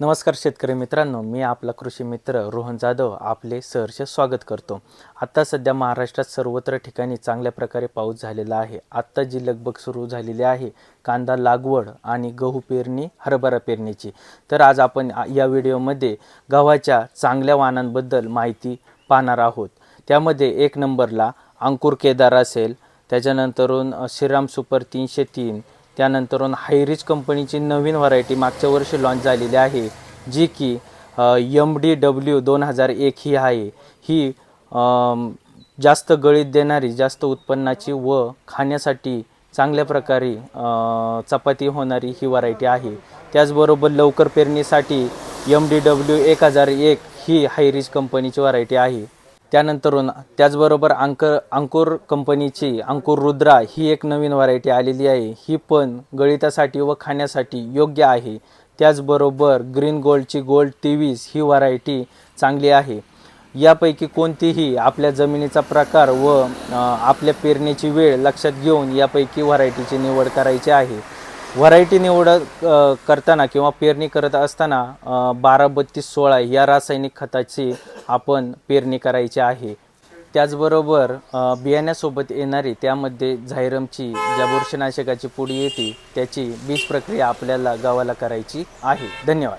नमस्कार शेतकरी मित्रांनो, मी आपला कृषी मित्र रोहन जाधव आपले सहर्ष स्वागत करतो। आता सध्या महाराष्ट्रात सर्वत्र ठिकाणी चांगल्या प्रकारे पाऊस झालेला आहे। आता जी लगबग सुरू झालेली आहे कांदा लागवड आणि गहू पेरणी हरभरा पेरणीची, तर आज आपण या व्हिडिओमध्ये गव्हाच्या चांगल्या वाणांबद्दल माहिती पाहणार आहोत। त्यामध्ये एक नंबरला अंकुर केदार असेल, त्याच्यानंतरून श्रीराम सुपर 303, त्यानंतरून हायरिच कंपनीची नवीन व्हरायटी मागच्या वर्षी लॉन्च झालेली आहे, जी की MDW 2001 ही आहे। ही जास्त गळीत देणारी, जास्त उत्पन्नाची व खाण्यासाठी चांगल्या प्रकारे चपाती होणारी ही व्हरायटी आहे। त्याचबरोबर लवकर पेरणीसाठी MDW 1001 ही हायरिच कंपनीची व्हरायटी आहे। त्याचबरोबर अंकुर कंपनीची अंकुर रुद्रा ही एक नवीन व्हरायटी आलेली आहे। ही पण गळितासाठी व खाण्यासाठी योग्य आहे। त्याचबरोबर ग्रीन गोल्डची गोल्ड 23 ही व्हरायटी चांगली आहे। यापैकी कोणतीही आपल्या जमिनीचा प्रकार व आपल्या पेरणीची वेळ लक्षात घेऊन यापैकी व्हरायटीची निवड करायची आहे। व्हरायटी निवड करताना किंवा पेरणी करत असताना 12-32-16 या रासायनिक खताची आपण पेरणी करायची आहे। त्याचबरोबर बियाण्यासोबत येणारी त्यामध्ये झायरमची ज्या बुरशीनाशकाची पुडी येते त्याची बीज प्रक्रिया आपल्याला गव्हाला करायची आहे। धन्यवाद।